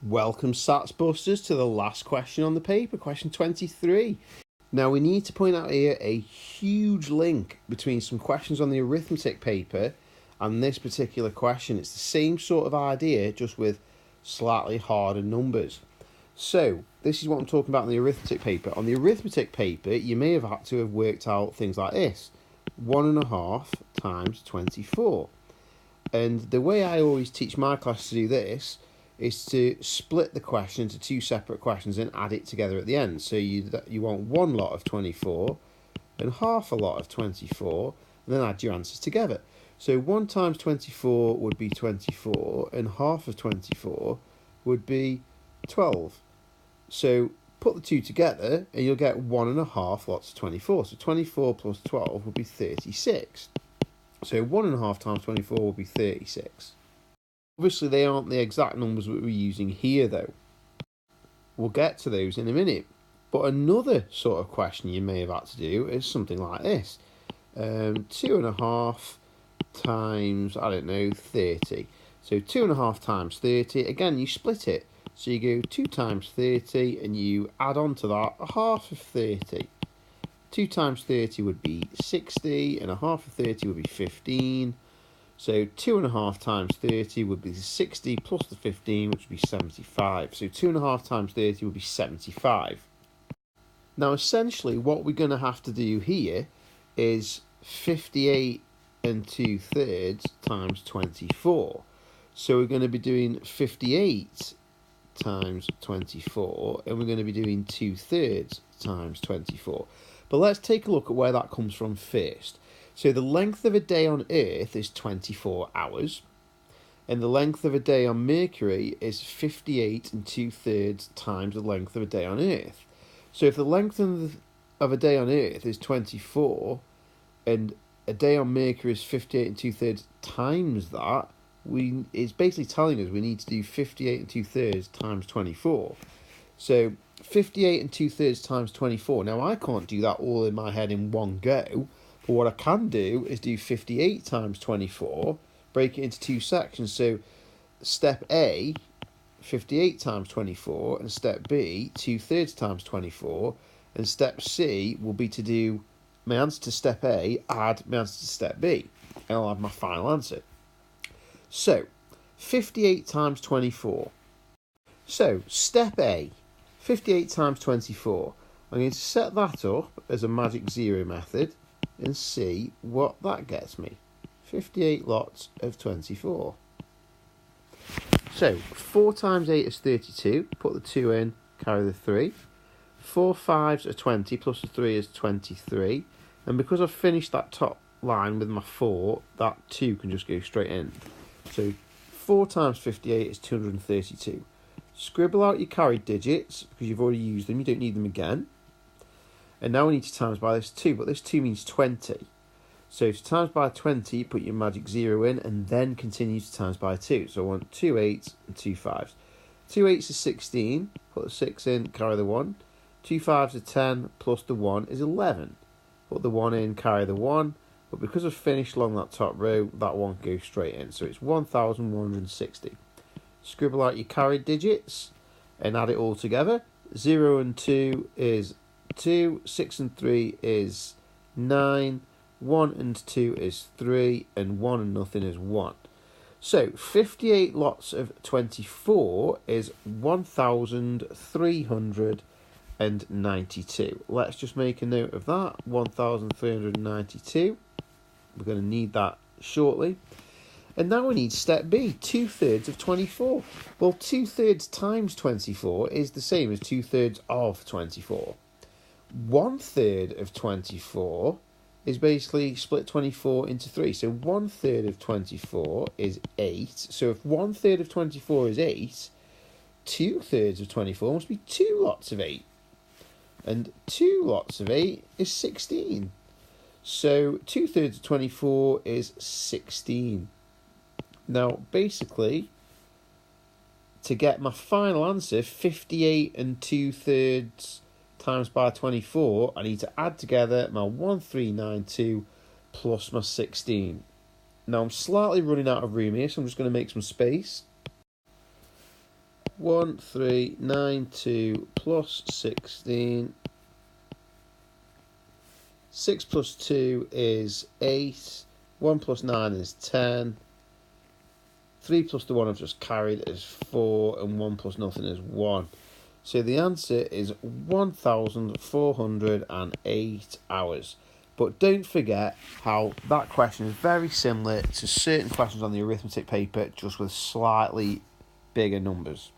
Welcome SATS busters to the last question on the paper, question 23. Now we need to point out here a huge link between some questions on the arithmetic paper and this particular question. It's the same sort of idea, just with slightly harder numbers. So this is what I'm talking about in the arithmetic paper. On the arithmetic paper, you may have had to have worked out things like this: 1.5 times 24. And the way I always teach my class to do this is to split the question into two separate questions and add it together at the end. So you want one lot of 24 and half a lot of 24, and then add your answers together. So 1 times 24 would be 24, and half of 24 would be 12. So put the two together and you'll get 1.5 lots of 24. So 24 plus 12 would be 36. So 1.5 times 24 will be 36. Obviously, they aren't the exact numbers that we're using here, though. We'll get to those in a minute. But another sort of question you may have had to do is something like this. 2.5 times, 30. So 2.5 times 30. Again, you split it. So you go 2 times 30 and you add on to that a half of 30. 2 times 30 would be 60 and a half of 30 would be 15. So 2.5 times 30 would be 60 plus the 15, which would be 75. So 2.5 times 30 would be 75. Now, essentially, what we're going to have to do here is 58 2/3 times 24. So we're going to be doing 58 times 24, and we're going to be doing 2/3 times 24. But let's take a look at where that comes from first. So the length of a day on Earth is 24 hours, and the length of a day on Mercury is 58 2/3 times the length of a day on Earth. So if the length of a day on Earth is 24, and a day on Mercury is 58 2/3 times that, it's basically telling us we need to do 58 2/3 times 24. So 58 2/3 times 24. Now I can't do that all in my head in one go. But what I can do is do 58 times 24, break it into two sections. So step A, 58 times 24, and step B, 2/3 times 24. And step C will be to do my answer to step A, add my answer to step B, and I'll have my final answer. So 58 times 24. So step A, 58 times 24. I'm going to set that up as a magic zero method and see what that gets me. 58 lots of 24. So 4 times 8 is 32. Put the 2 in, carry the 3. 4 5s are 20, plus the 3 is 23. And because I've finished that top line with my 4, that 2 can just go straight in. So 4 times 58 is 232. Scribble out your carried digits, because you've already used them, you don't need them again. And now we need to times by this 2, but this 2 means 20. So to times by 20, put your magic 0 in, and then continue to times by 2. So I want 2 8s and 2 5s. 2 8s is 16, put the 6 in, carry the 1. 2 5s are 10, plus the 1 is 11. Put the 1 in, carry the 1. But because I've finished along that top row, that 1 goes straight in. So it's 1,160. Scribble out your carried digits and add it all together. 0 and 2 is 2, 6 and 3 is 9, 1 and 2 is 3, and 1 and nothing is 1. So 58 lots of 24 is 1,392. Let's just make a note of that, 1,392. We're going to need that shortly. And now we need step B, 2/3 of 24. Well, 2/3 times 24 is the same as 2/3 of 24. 1/3 of 24 is basically split 24 into 3. So 1/3 of 24 is 8. So if 1/3 of 24 is 8, 2/3 of 24 must be 2 lots of 8. And 2 lots of 8 is 16. So 2/3 of 24 is 16. Now, basically, to get my final answer, 58 2/3 times by 24, I need to add together my 1392 plus my 16. Now, I'm slightly running out of room here, so I'm just going to make some space. 1392 plus 16. 6 plus 2 is 8. 1 plus 9 is 10. 3 plus the 1 I've just carried is 4. And 1 plus nothing is 1. So the answer is 1,408 hours. But don't forget how that question is very similar to certain questions on the arithmetic paper, just with slightly bigger numbers.